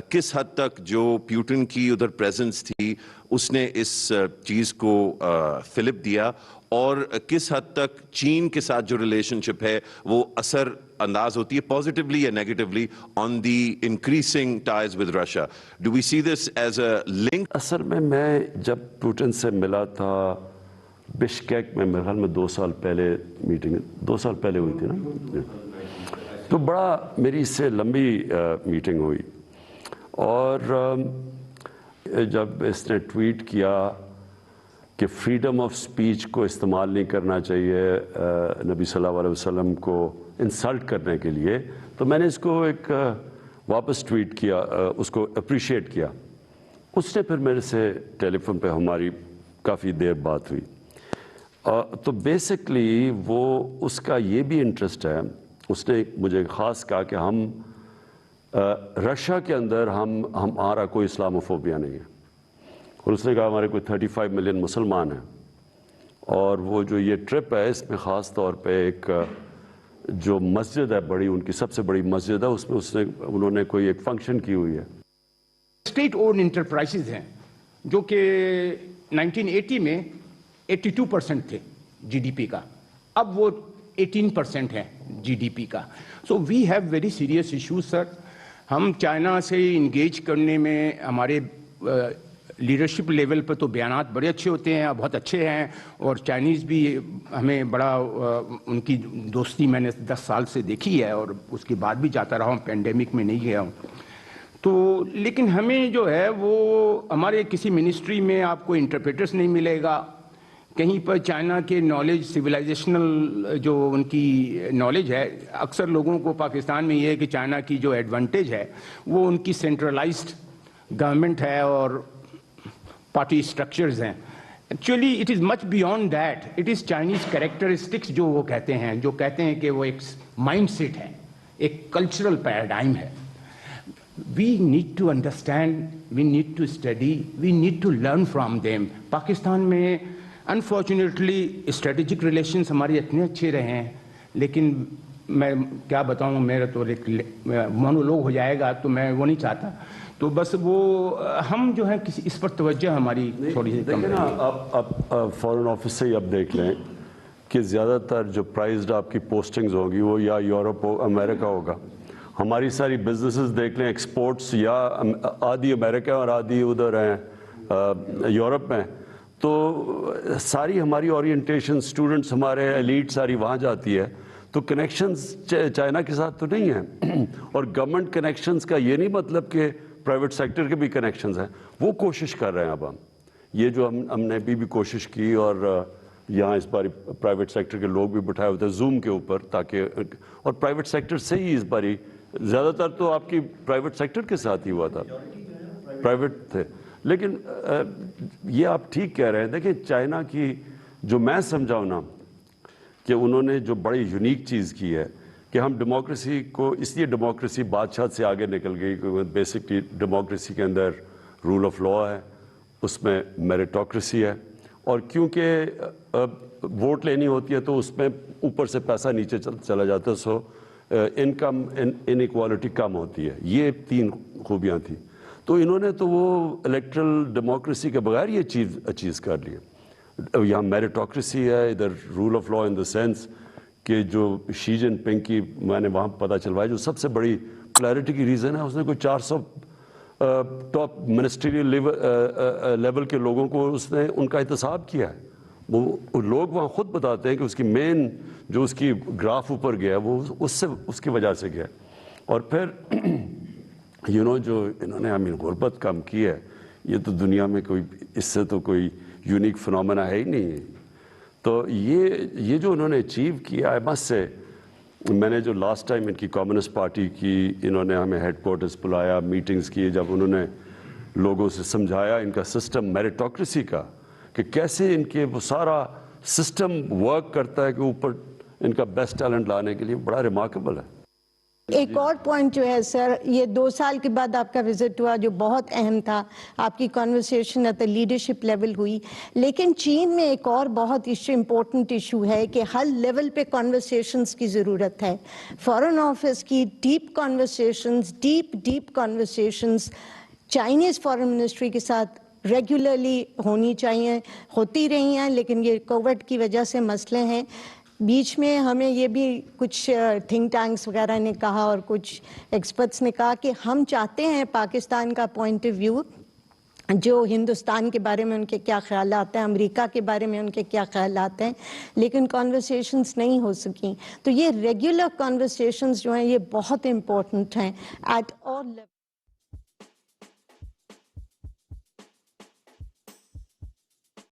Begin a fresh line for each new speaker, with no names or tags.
کس حد تک جو پیوٹن کی ادھر پریزنس تھی اس نے اس چیز کو فلپ دیا، اور کس حد تک چین کے ساتھ جو ریلیشن شپ ہے وہ اثر انداز ہوتی ہے پازیٹیولی یا negatively on the increasing ties with Russia? Do we see this as a link?
اصل میں جب پوٹن سے ملا تھا بشکیک میں، میرے خیال میں 2 سال پہلے میٹنگ 2 سال پہلے ہوئی تھی نا، تو بڑا میری اس سے لمبی میٹنگ ہوئی، اور جب اس نے ٹویٹ کیا کہ فریڈم آف سپیچ کو استعمال نہیں کرنا چاہیے نبی صلی اللہ علیہ وسلم کو انسلٹ کرنے کے لیے، تو میں نے اس کو ایک واپس ٹویٹ کیا، اس کو اپریشیٹ کیا۔ اس نے پھر میرے سے ٹیلی فون پہ ہماری کافی دیر بات ہوئی، تو بیسکلی وہ اس کا یہ بھی انٹرسٹ ہے، اس نے مجھے خاص کہا کہ ہم رشیا کے اندر ہمارا کوئی اسلاموفوبیا نہیں ہے، اور اس نے کہا ہمارے کوئی 35 ملین مسلمان ہیں، اور وہ جو یہ ٹرپ ہے اس میں خاص طور پہ ایک جو مسجد ہے بڑی، ان کی سب سے بڑی مسجد ہے، اس میں انہوں نے کوئی ایک فنکشن کی ہوئی ہے۔
اسٹیٹ اون انٹرپرائزز ہیں جو کہ 1980 میں 82% تھے جی ڈی پی کا، اب وہ 18% ہیں جی ڈی پی کا۔ So we have very serious issues sir. ہم چائنا سے انگیج کرنے میں ہمارے لیڈرشپ لیول پر تو بیانات بڑے اچھے ہوتے ہیں، بہت اچھے ہیں، اور چائنیز بھی ہمیں بڑا ان کی دوستی میں نے 10 سال سے دیکھی ہے، اور اس کے بعد بھی جاتا رہا ہوں، پینڈیمک میں نہیں گیا ہوں تو۔ لیکن ہمیں جو ہے وہ ہمارے کسی منسٹری میں آپ کو انٹرپریٹرس نہیں ملے گا، کہیں پر چائنا کے نالج سویلائزیشنل جو ان کی نالج ہے، اکثر لوگوں کو پاکستان میں یہ ہے کہ چائنا کی جو ایڈوانٹیج ہے وہ ان کی سینٹرلائزڈ گورنمنٹ ہے اور پارٹی اسٹرکچرز ہیں۔ Actually it is much beyond that, it is Chinese characteristics جو وہ کہتے ہیں کہ وہ ایک مائنڈ سیٹ ہے، ایک کلچرل پیراڈائم ہے۔ We need to understand, we need to study, we need to learn from them۔ Pakistan میں انفارچونیٹلی اسٹریٹجک ریلیشنز ہمارے اتنے اچھے رہے ہیں، لیکن میں کیا بتاؤں، میرا تو ایک مونولوگ ہو جائے گا تو میں وہ نہیں چاہتا، تو بس وہ ہم جو ہے کسی اس پر توجہ ہماری تھوڑی سی کم ہے۔
آپ فارن آفس سے ہی اب دیکھ لیں کہ زیادہ تر جو پرائزڈ آپ کی پوسٹنگز ہوگی وہ یا یورپ ہو امریکہ ہوگا۔ ہماری ساری بزنسز دیکھ لیں، ایکسپورٹس یا آدھی امریکہ اور آدھی ادھر ہیں یورپ میں، تو ساری ہماری اورینٹیشن اسٹوڈنٹس ہمارے ایلیٹ ساری وہاں جاتی ہے، تو کنیکشنز چائنا کے ساتھ تو نہیں ہیں۔ اور گورنمنٹ کنیکشنز کا یہ نہیں مطلب کہ پرائیویٹ سیکٹر کے بھی کنیکشنز ہیں، وہ کوشش کر رہے ہیں اب یہ جو ہم نے بھی کوشش کی، اور یہاں اس باری پرائیویٹ سیکٹر کے لوگ بھی بٹھائے ہوتے ہیں زوم کے اوپر، تاکہ اور پرائیویٹ سیکٹر سے ہی اس باری زیادہ تر تو آپ کی پرائیویٹ سیکٹر کے ساتھ ہی ہوا تھا، پرائیویٹ تھے۔ لیکن یہ آپ ٹھیک کہہ رہے ہیں، دیکھیں چائنا کی جو میں سمجھاؤں نا کہ انہوں نے جو بڑی یونیک چیز کی ہے کہ ہم ڈیموکریسی کو، اس لیے ڈیموکریسی بادشاہ سے آگے نکل گئی کہ بیسکلی ڈیموکریسی کے اندر رول آف لا ہے، اس میں میریٹوکریسی ہے، اور کیونکہ ووٹ لینی ہوتی ہے تو اس میں اوپر سے پیسہ نیچے چلا جاتا ہے، سو انکم انیکوالٹی کم ہوتی ہے۔ یہ 3 خوبیاں تھیں، تو انہوں نے تو وہ الیکٹرل ڈیموکریسی کے بغیر یہ چیز اچیز کر لی ہے۔ یہاں میریٹوکریسی ہے، ادھر rule of law in the sense کہ جو شی جن پنگ کی میں نے وہاں پتہ چلوایا جو سب سے بڑی پولیرٹی کی ریزن ہے، اس نے کوئی 400 ٹاپ منسٹریل لیول کے لوگوں کو اس نے ان کا احتساب کیا ہے۔ وہ لوگ وہاں خود بتاتے ہیں کہ اس کی مین جو اس کی گراف اوپر گیا وہ اس کی وجہ سے گیا، اور پھر جو انہوں نے غربت کم کی ہے، یہ تو دنیا میں کوئی اس سے تو کوئی یونیک فنومینا ہے ہی نہیں ہے۔ تو یہ جو انہوں نے اچیو کیا ہے، بس سے میں نے جو لاسٹ ٹائم ان کی کمیونسٹ پارٹی کی انہوں نے ہمیں ہیڈ کوارٹرز بلایا، میٹنگز کی، جب انہوں نے لوگوں سے سمجھایا ان کا سسٹم میریٹوکریسی کا کہ کیسے ان کے وہ سارا سسٹم ورک کرتا ہے کہ اوپر ان کا بیسٹ ٹیلنٹ لانے کے لیے، بڑا ریمارکیبل ہے۔
ایک اور پوائنٹ جو ہے سر، یہ 2 سال کے بعد آپ کا وزٹ ہوا جو بہت اہم تھا، آپ کی کنورسیشن ایٹ لیڈرشپ لیول ہوئی، لیکن چین میں ایک اور بہت امپورٹنٹ ایشو ہے کہ ہر لیول پہ کنورسیشنز کی ضرورت ہے. فارن آفس کی deep conversations Chinese foreign ministry کے ساتھ ریگولرلی ہونی چاہیے، ہوتی رہی ہیں، لیکن یہ کووڈ کی وجہ سے مسئلے ہیں. بیچ میں ہمیں یہ بھی کچھ تھنک ٹینکس وغیرہ نے کہا اور کچھ ایکسپرٹس نے کہا کہ ہم چاہتے ہیں پاکستان کا پوائنٹ آف ویو، جو ہندوستان کے بارے میں ان کے کیا خیالات ہیں، امریکہ کے بارے میں ان کے کیا خیالات ہیں، لیکن کانورسیشنز نہیں ہو سکیں. تو یہ ریگولر کانورسیشنز جو ہیں یہ بہت امپورٹنٹ ہیں ایٹ آل لیول.